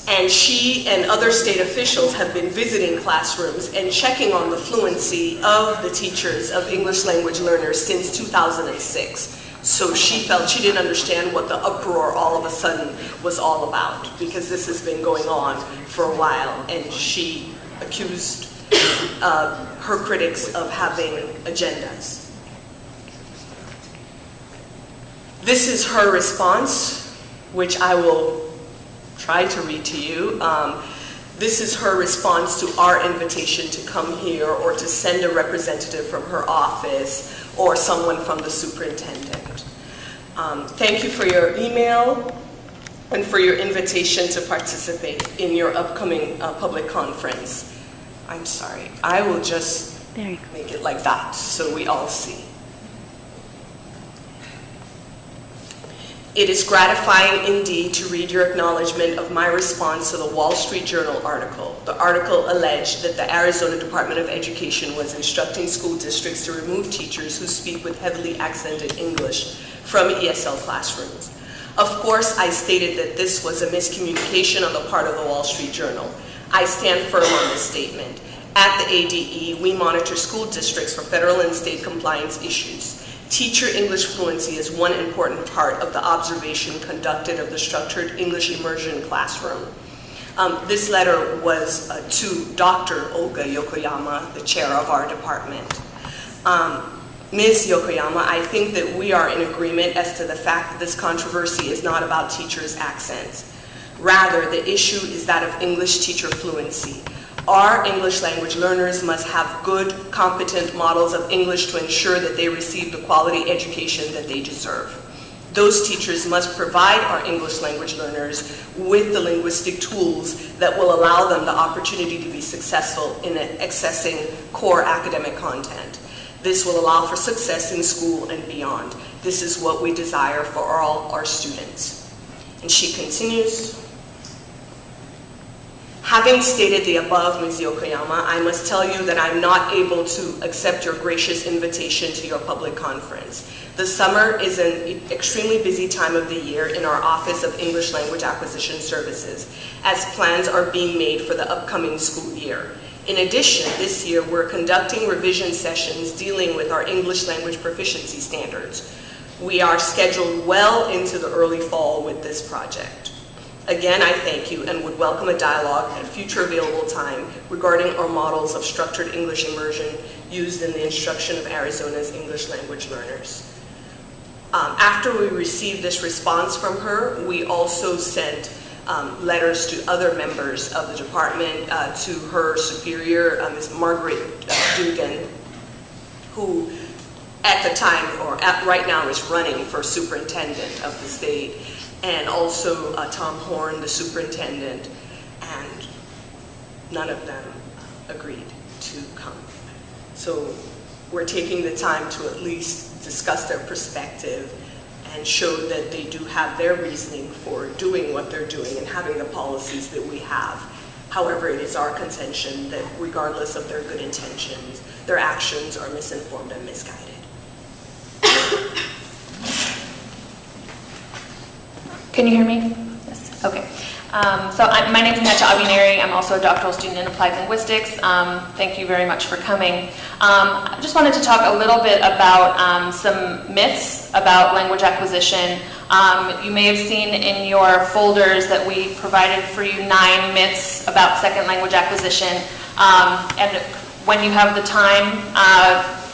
And she and other state officials have been visiting classrooms and checking on the fluency of the teachers of English language learners since 2006. So she felt she didn't understand what the uproar all of a sudden was all about, because this has been going on for a while, and she accused her critics of having agendas. This is her response, which I will try to read to you. This is her response to our invitation to come here or to send a representative from her office or someone from the superintendent. Thank you for your email and for your invitation to participate in your upcoming public conference. I'm sorry, I will just make it like that so we all see. It is gratifying indeed to read your acknowledgement of my response to the Wall Street Journal article. The article alleged that the Arizona Department of Education was instructing school districts to remove teachers who speak with heavily accented English from ESL classrooms. Of course, I stated that this was a miscommunication on the part of the Wall Street Journal. I stand firm on this statement. At the ADE, we monitor school districts for federal and state compliance issues. Teacher English fluency is one important part of the observation conducted of the structured English immersion classroom. This letter was to Dr. Olga Yokoyama, the chair of our department. Ms. Yokoyama, I think that we are in agreement as to the fact that this controversy is not about teachers' accents. Rather, the issue is that of English teacher fluency. Our English language learners must have good, competent models of English to ensure that they receive the quality education that they deserve. Those teachers must provide our English language learners with the linguistic tools that will allow them the opportunity to be successful in accessing core academic content. This will allow for success in school and beyond. This is what we desire for all our students. And she continues, having stated the above, Ms. Yokoyama, I must tell you that I'm not able to accept your gracious invitation to your public conference. The summer is an extremely busy time of the year in our Office of English Language Acquisition Services, as plans are being made for the upcoming school year. In addition, this year we're conducting revision sessions dealing with our English language proficiency standards. We are scheduled well into the early fall with this project. Again, I thank you and would welcome a dialogue at a future available time regarding our models of structured English immersion used in the instruction of Arizona's English language learners. After we received this response from her, we also sent letters to other members of the department, to her superior, Ms. Margaret Dugan, who at the time, or right now, is running for superintendent of the state, and also Tom Horn, the superintendent, and none of them agreed to come. So we're taking the time to at least discuss their perspective and show that they do have their reasoning for doing what they're doing and having the policies that we have. However, it is our contention that regardless of their good intentions, their actions are misinformed and misguided. Can you hear me? Yes. Okay. My name is Netta Avineri. I'm also a doctoral student in applied linguistics. Thank you very much for coming. I just wanted to talk a little bit about some myths about language acquisition. You may have seen in your folders that we provided for you 9 myths about second language acquisition. And when you have the time,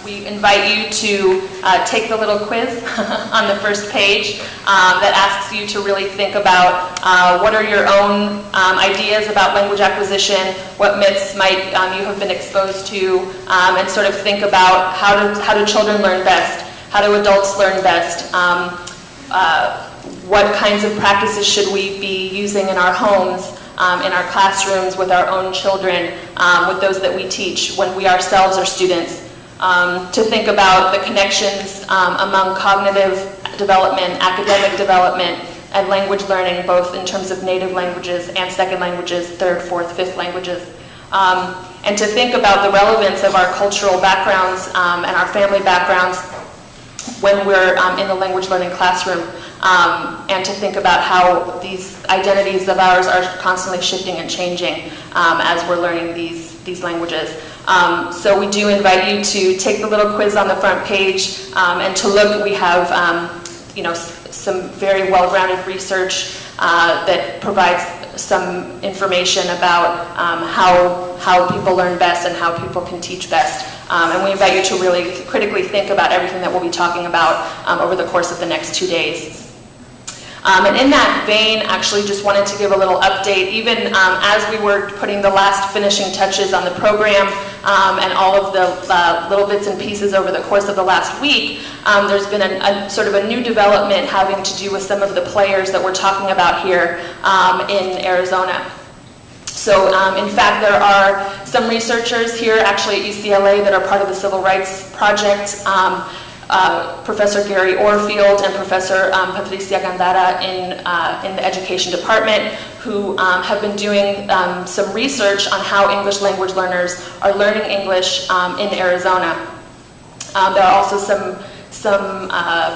we invite you to take the little quiz on the first page that asks you to really think about what are your own ideas about language acquisition, what myths might you have been exposed to, and sort of think about how do children learn best, how do adults learn best, what kinds of practices should we be using in our homes, in our classrooms, with our own children, with those that we teach when we ourselves are students. To think about the connections among cognitive development, academic development, and language learning, both in terms of native languages and second languages, third, fourth, fifth languages. And to think about the relevance of our cultural backgrounds and our family backgrounds when we're in the language learning classroom. and to think about how these identities of ours are constantly shifting and changing as we're learning these languages. So we do invite you to take the little quiz on the front page and to look. We have some very well-rounded research that provides some information about how people learn best and how people can teach best. And we invite you to really critically think about everything that we'll be talking about over the course of the next 2 days. And in that vein, actually just wanted to give a little update, even as we were putting the last finishing touches on the program and all of the little bits and pieces over the course of the last week, there's been a sort of a new development having to do with some of the players that we're talking about here in Arizona. So in fact, there are some researchers here actually at UCLA that are part of the Civil Rights Project. Professor Gary Orfield and Professor Patricia Gandara in the Education Department, who have been doing some research on how English language learners are learning English in Arizona. There are also some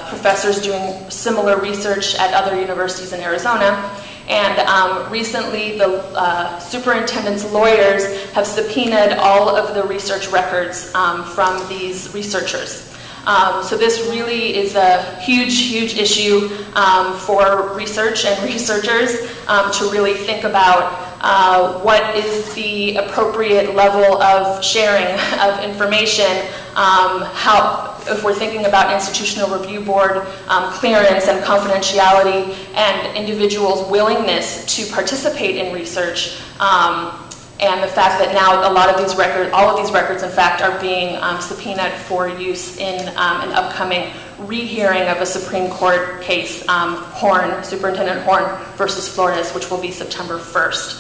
professors doing similar research at other universities in Arizona. And recently, the superintendent's lawyers have subpoenaed all of the research records from these researchers. So this really is a huge issue for research and researchers to really think about what is the appropriate level of sharing of information, if we're thinking about institutional review board clearance and confidentiality and individuals' willingness to participate in research. And the fact that now all of these records, in fact, are being subpoenaed for use in an upcoming rehearing of a Supreme Court case, Superintendent Horn versus Flores, which will be September 1st.